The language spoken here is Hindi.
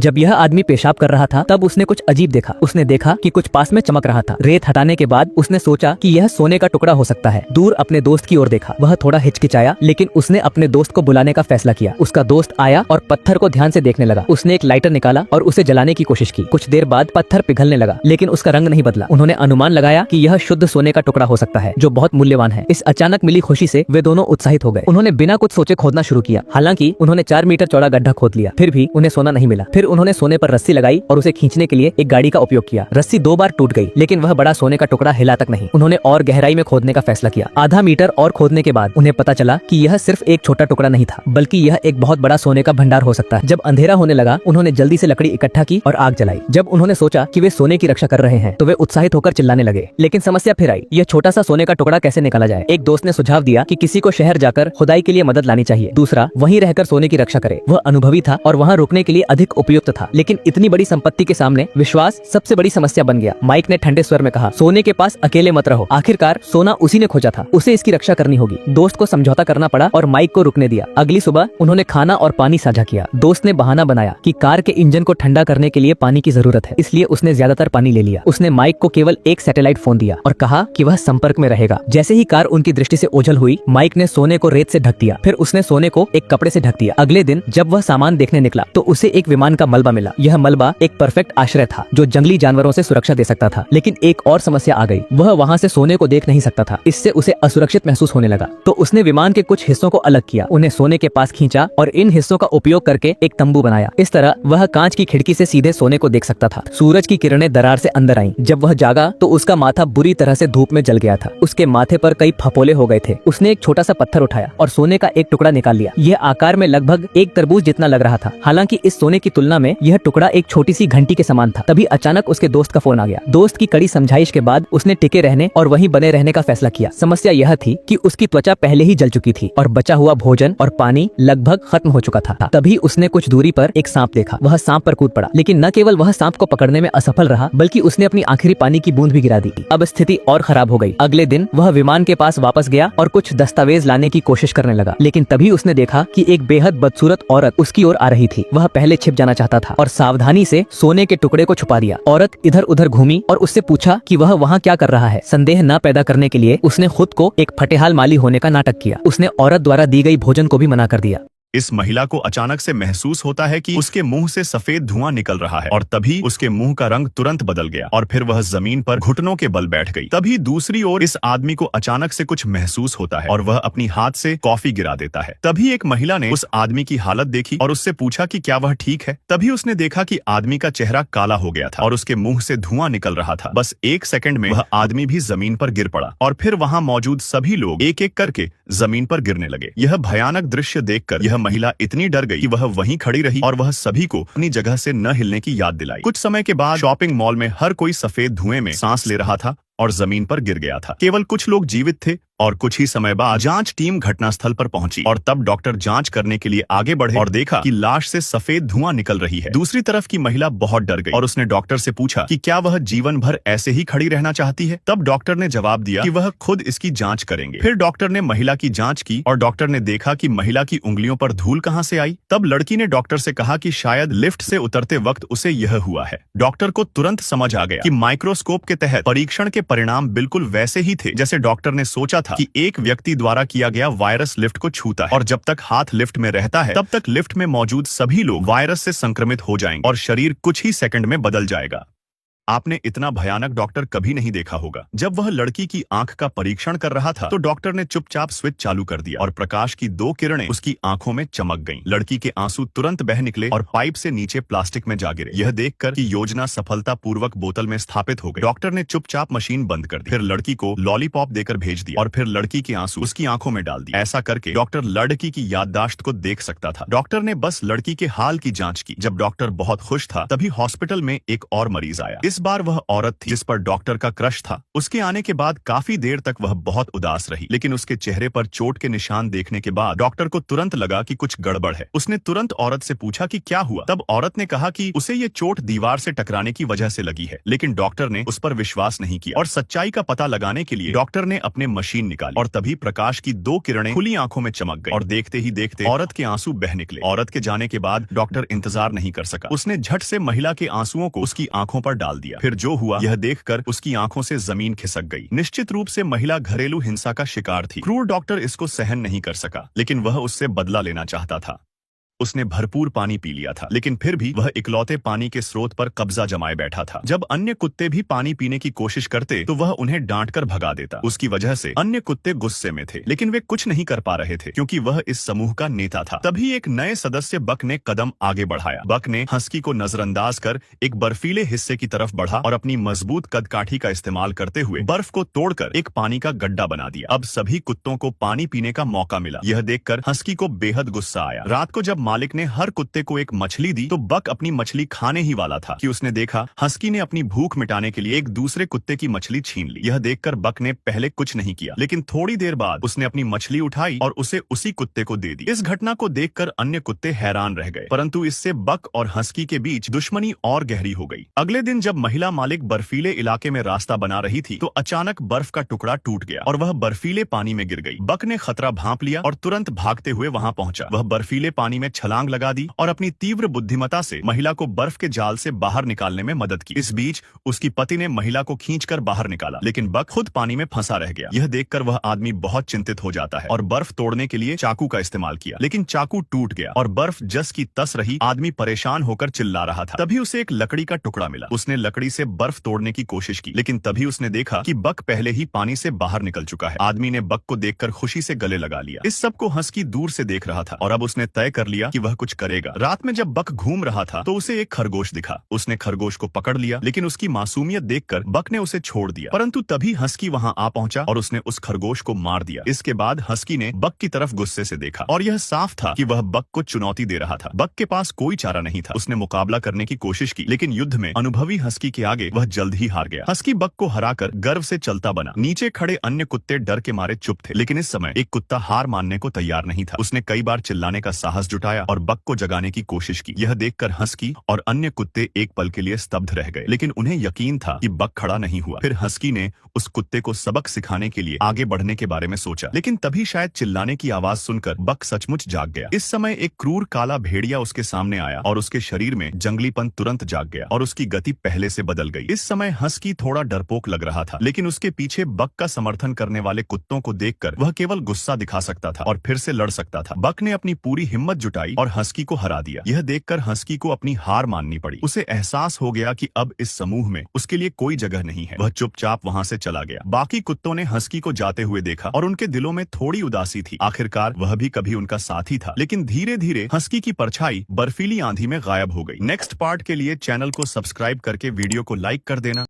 जब यह आदमी पेशाब कर रहा था तब उसने कुछ अजीब देखा। उसने देखा कि कुछ पास में चमक रहा था। रेत हटाने के बाद उसने सोचा कि यह सोने का टुकड़ा हो सकता है। दूर अपने दोस्त की ओर देखा। वह थोड़ा हिचकिचाया, लेकिन उसने अपने दोस्त को बुलाने का फैसला किया। उसका दोस्त आया और पत्थर को ध्यान से देखने लगा। उसने एक लाइटर निकाला और उसे जलाने की कोशिश की। कुछ देर बाद पत्थर पिघलने लगा, लेकिन उसका रंग नहीं बदला। उन्होंने अनुमान लगाया कि यह शुद्ध सोने का टुकड़ा हो सकता है, जो बहुत मूल्यवान है। इस अचानक मिली खुशी से वे दोनों उत्साहित हो गए। उन्होंने बिना कुछ सोचे खोदना शुरू किया। हालांकि उन्होंने 4 मीटर चौड़ा गड्ढा खोद लिया, फिर भी उन्हें सोना नहीं मिला। फिर उन्होंने सोने पर रस्सी लगाई और उसे खींचने के लिए एक गाड़ी का उपयोग किया। रस्सी 2 बार टूट गई, लेकिन वह बड़ा सोने का टुकड़ा हिला तक नहीं। उन्होंने और गहराई में खोदने का फैसला किया। आधा मीटर और खोदने के बाद उन्हें पता चला कि यह सिर्फ एक छोटा टुकड़ा नहीं था, बल्कि यह एक बहुत बड़ा सोने का भंडार हो सकता है। जब अंधेरा होने लगा, उन्होंने जल्दी से लकड़ी इकट्ठा की और आग जलाई। जब उन्होंने सोचा कि वे सोने की रक्षा कर रहे हैं, तो वे उत्साहित होकर चिल्लाने लगे। लेकिन समस्या फिर आई। यह छोटा सा सोने का टुकड़ा कैसे निकाला जाए? एक दोस्त ने सुझाव दिया कि किसी को शहर जाकर खुदाई के लिए मदद लानी चाहिए। दूसरा वहीं रहकर सोने की रक्षा करे। वह अनुभवी था और वहां रुकने के लिए अधिक उपयुक्त था। लेकिन इतनी बड़ी संपत्ति के सामने विश्वास सबसे बड़ी समस्या बन गया। माइक ने ठंडे स्वर में कहा, सोने के पास अकेले मत रहो। आखिरकार सोना उसी ने खोजा था, उसे इसकी रक्षा करनी होगी। दोस्त को समझौता करना पड़ा और माइक को रुकने दिया। अगली सुबह उन्होंने खाना और पानी साझा किया। दोस्त ने बहाना बनाया कि कार के इंजन को ठंडा करने के लिए पानी की जरूरत है, इसलिए उसने ज्यादातर पानी ले लिया। उसने माइक को केवल एक सैटेलाइट फोन दिया और कहा कि वह संपर्क में रहेगा। जैसे ही कार उनकी दृष्टि से ओझल हुई, माइक ने सोने को रेत से ढक दिया। फिर उसने सोने को एक कपड़े से ढक दिया। अगले दिन जब वह सामान देखने निकला तो उसे एक विमान का मलबा मिला। यह मलबा एक परफेक्ट आश्रय था, जो जंगली जानवरों से सुरक्षा दे सकता था। लेकिन एक और समस्या आ गई। वह वहां से सोने को देख नहीं सकता था। इससे उसे असुरक्षित महसूस होने लगा। तो उसने विमान के कुछ हिस्सों को अलग किया, उन्हें सोने के पास खींचा और इन हिस्सों का उपयोग करके एक तंबू बनाया। इस तरह वह कांच की खिड़की से सीधे सोने को देख सकता था। सूरज की किरणें दरार से अंदर आईं। जब वह जागा तो उसका माथा बुरी तरह से धूप में जल गया था। उसके माथे पर कई फफोले हो गए थे। उसने एक छोटा सा पत्थर उठाया और सोने का एक टुकड़ा निकाल लिया। यह आकार में लगभग एक तरबूज जितना लग रहा था। हालांकि इस सोने की तुलना में यह टुकड़ा एक छोटी सी घंटी के समान था। तभी अचानक उसके दोस्त का फोन आ गया। दोस्त की कड़ी समझाइश के बाद उसने टिके रहने और वहीं बने रहने का फैसला किया। समस्या यह थी कि उसकी त्वचा पहले ही जल चुकी थी और बचा हुआ भोजन और पानी लगभग खत्म हो चुका था। तभी उसने कुछ दूरी पर एक सांप देखा। वह सांप पर कूद पड़ा, लेकिन न केवल वह सांप को पकड़ने में असफल रहा, बल्कि उसने अपनी आखिरी पानी की बूंद भी गिरा दी। अब स्थिति और खराब हो गई। अगले दिन वह विमान के पास वापस गया और कुछ दस्तावेज लाने की कोशिश करने लगा, लेकिन तभी उसने देखा कि एक बेहद बदसूरत औरत उसकी ओर आ रही थी। वह पहले छिप जाना चाहता था और सावधानी से सोने के टुकड़े को छुपा दिया। औरत इधर उधर घूमी और उससे पूछा कि वह वहाँ क्या कर रहा है। संदेह न पैदा करने के लिए उसने खुद को एक फटेहाल माली होने का नाटक किया। उसने औरत द्वारा दी गई भोजन को भी मना कर दिया। इस महिला को अचानक से महसूस होता है कि उसके मुंह से सफेद धुआं निकल रहा है और तभी उसके मुंह का रंग तुरंत बदल गया और फिर वह जमीन पर घुटनों के बल बैठ गई। तभी दूसरी ओर इस आदमी को अचानक से कुछ महसूस होता है और वह अपनी हाथ से कॉफी गिरा देता है। तभी एक महिला ने उस आदमी की हालत देखी और उससे पूछा कि क्या वह ठीक है। तभी उसने देखा कि आदमी का चेहरा काला हो गया था और उसके मुंह से धुआं निकल रहा था। बस एक सेकंड में वह आदमी भी जमीन पर गिर पड़ा और फिर वहां मौजूद सभी लोग एक एक करके जमीन पर गिरने लगे। यह भयानक दृश्य देखकर यह महिला इतनी डर गई कि वह वहीं खड़ी रही और वह सभी को अपनी जगह से न हिलने की याद दिलाई। कुछ समय के बाद शॉपिंग मॉल में हर कोई सफेद धुएं में सांस ले रहा था और जमीन पर गिर गया था। केवल कुछ लोग जीवित थे और कुछ ही समय बाद जांच टीम घटनास्थल पर पहुंची और तब डॉक्टर जांच करने के लिए आगे बढ़े और देखा कि लाश से सफेद धुआं निकल रही है। दूसरी तरफ की महिला बहुत डर गई और उसने डॉक्टर से पूछा कि क्या वह जीवन भर ऐसे ही खड़ी रहना चाहती है। तब डॉक्टर ने जवाब दिया कि वह खुद इसकी जांच करेंगे। फिर डॉक्टर ने महिला की जांच की और डॉक्टर ने देखा कि महिला की उंगलियों पर धूल कहां से आई। तब लड़की ने डॉक्टर से कहा कि शायद लिफ्ट से उतरते वक्त उसे यह हुआ है। डॉक्टर को तुरंत समझ आ गया कि माइक्रोस्कोप के तहत परीक्षण के परिणाम बिल्कुल वैसे ही थे जैसे डॉक्टर ने सोचा था कि एक व्यक्ति द्वारा किया गया वायरस लिफ्ट को छूता है और जब तक हाथ लिफ्ट में रहता है तब तक लिफ्ट में मौजूद सभी लोग वायरस से संक्रमित हो जाएंगे और शरीर कुछ ही सेकंड में बदल जाएगा। आपने इतना भयानक डॉक्टर कभी नहीं देखा होगा। जब वह लड़की की आंख का परीक्षण कर रहा था तो डॉक्टर ने चुपचाप स्विच चालू कर दिया और प्रकाश की 2 किरणें उसकी आंखों में चमक गईं। लड़की के आंसू तुरंत बह निकले और पाइप से नीचे प्लास्टिक में जा गिरे। यह देखकर कि योजना सफलतापूर्वक बोतल में स्थापित हो गई, डॉक्टर ने चुपचाप मशीन बंद कर दी। फिर लड़की को लॉलीपॉप देकर भेज दिया और फिर लड़की के आंसू उसकी आंखों में डाल दिए। ऐसा करके डॉक्टर लड़की की याददाश्त को देख सकता था। डॉक्टर ने बस लड़की के हाल की जाँच की। जब डॉक्टर बहुत खुश था तभी हॉस्पिटल में एक और मरीज आया। इस बार वह औरत थी जिस पर डॉक्टर का क्रश था। उसके आने के बाद काफी देर तक वह बहुत उदास रही, लेकिन उसके चेहरे पर चोट के निशान देखने के बाद डॉक्टर को तुरंत लगा कि कुछ गड़बड़ है। उसने तुरंत औरत से पूछा कि क्या हुआ। तब औरत ने कहा कि उसे ये चोट दीवार से टकराने की वजह से लगी है, लेकिन डॉक्टर ने उस पर विश्वास नहीं किया और सच्चाई का पता लगाने के लिए डॉक्टर ने अपने मशीन निकाली और तभी प्रकाश की 2 किरणें खुली आंखों में चमक गई और देखते ही देखते औरत के आंसू बह निकले। औरत के जाने के बाद डॉक्टर इंतजार नहीं कर सका। उसने झट से महिला के आंसुओं को उसकी आंखों पर डाल दिया। फिर जो हुआ यह देखकर उसकी आंखों से जमीन खिसक गई। निश्चित रूप से महिला घरेलू हिंसा का शिकार थी। क्रूर डॉक्टर इसको सहन नहीं कर सका, लेकिन वह उससे बदला लेना चाहता था। उसने भरपूर पानी पी लिया था, लेकिन फिर भी वह इकलौते पानी के स्रोत पर कब्जा जमाए बैठा था। जब अन्य कुत्ते भी पानी पीने की कोशिश करते तो वह उन्हें डांटकर भगा देता। उसकी वजह से अन्य कुत्ते गुस्से में थे, लेकिन वे कुछ नहीं कर पा रहे थे क्योंकि वह इस समूह का नेता था। तभी एक नए सदस्य बक ने कदम आगे बढ़ाया। बक ने हस्की को नजरअंदाज कर एक बर्फीले हिस्से की तरफ बढ़ा और अपनी मजबूत कदकाठी का इस्तेमाल करते हुए बर्फ को तोड़कर एक पानी का गड्ढा बना दिया। अब सभी कुत्तों को पानी पीने का मौका मिला। यह देखकर हस्की को बेहद गुस्सा आया। रात को जब मालिक ने हर कुत्ते को एक मछली दी तो बक अपनी मछली खाने ही वाला था कि उसने देखा हस्की ने अपनी भूख मिटाने के लिए एक दूसरे कुत्ते की मछली छीन ली। यह देखकर बक ने पहले कुछ नहीं किया, लेकिन थोड़ी देर बाद उसने अपनी मछली उठाई और उसे उसी कुत्ते को दे दी। इस घटना को देखकर अन्य कुत्ते हैरान रह गए, परंतु इससे बक और हस्की के बीच दुश्मनी और गहरी हो गई। अगले दिन जब महिला मालिक बर्फीले इलाके में रास्ता बना रही थी तो अचानक बर्फ का टुकड़ा टूट गया और वह बर्फीले पानी में गिर गई। बक ने खतरा भांप लिया और तुरंत भागते हुए वहां पहुंचा। वह बर्फीले पानी में छलांग लगा दी और अपनी तीव्र बुद्धिमत्ता से महिला को बर्फ के जाल से बाहर निकालने में मदद की। इस बीच उसकी पति ने महिला को खींचकर बाहर निकाला, लेकिन बक खुद पानी में फंसा रह गया। यह देखकर वह आदमी बहुत चिंतित हो जाता है और बर्फ तोड़ने के लिए चाकू का इस्तेमाल किया, लेकिन चाकू टूट गया और बर्फ जस की तस रही। आदमी परेशान होकर चिल्ला रहा था। तभी उसे एक लकड़ी का टुकड़ा मिला। उसने लकड़ी से बर्फ तोड़ने की कोशिश की, लेकिन तभी उसने देखा कि बक पहले ही पानी से बाहर निकल चुका है। आदमी ने बक को देखकर खुशी से गले लगा लिया। इस सब को हस्की दूर से देख रहा था और अब उसने तय कर लिया कि वह कुछ करेगा। रात में जब बक घूम रहा था तो उसे एक खरगोश दिखा। उसने खरगोश को पकड़ लिया, लेकिन उसकी मासूमियत देखकर बक ने उसे छोड़ दिया। परंतु तभी हस्की वहां आ पहुंचा और उसने उस खरगोश को मार दिया। इसके बाद हस्की ने बक की तरफ गुस्से से देखा और यह साफ था कि वह बक को चुनौती दे रहा था। बक के पास कोई चारा नहीं था। उसने मुकाबला करने की कोशिश की, लेकिन युद्ध में अनुभवी हस्की के आगे वह जल्द ही हार गया। हस्की बक को हराकर गर्व से चलता बना। नीचे खड़े अन्य कुत्ते डर के मारे चुप थे, लेकिन इस समय एक कुत्ता हार मानने को तैयार नहीं था। उसने कई बार चिल्लाने का साहस जुटाया और बक को जगाने की कोशिश की। यह देखकर हस्की और अन्य कुत्ते एक पल के लिए स्तब्ध रह गए, लेकिन उन्हें यकीन था कि बक खड़ा नहीं हुआ। फिर हस्की ने उस कुत्ते को सबक सिखाने के लिए आगे बढ़ने के बारे में सोचा, लेकिन तभी शायद चिल्लाने की आवाज सुनकर बक सचमुच जाग गया। इस समय एक क्रूर काला भेड़िया उसके सामने आया और उसके शरीर में जंगलीपन तुरंत जाग गया और उसकी गति पहले से बदल गई। इस समय हस्की थोड़ा डरपोक लग रहा था, लेकिन उसके पीछे बक का समर्थन करने वाले कुत्तों को देखकर वह केवल गुस्सा दिखा सकता था और फिर से लड़ सकता था। बक ने अपनी पूरी हिम्मत जुटाई और हस्की को हरा दिया। यह देखकर हस्की को अपनी हार माननी पड़ी। उसे एहसास हो गया कि अब इस समूह में उसके लिए कोई जगह नहीं है। वह चुपचाप वहां से चला गया। बाकी कुत्तों ने हस्की को जाते हुए देखा और उनके दिलों में थोड़ी उदासी थी। आखिरकार वह भी कभी उनका साथी था, लेकिन धीरे धीरे हस्की की परछाई बर्फीली आंधी में गायब हो गई। नेक्स्ट पार्ट के लिए चैनल को सब्सक्राइब करके वीडियो को लाइक कर देना।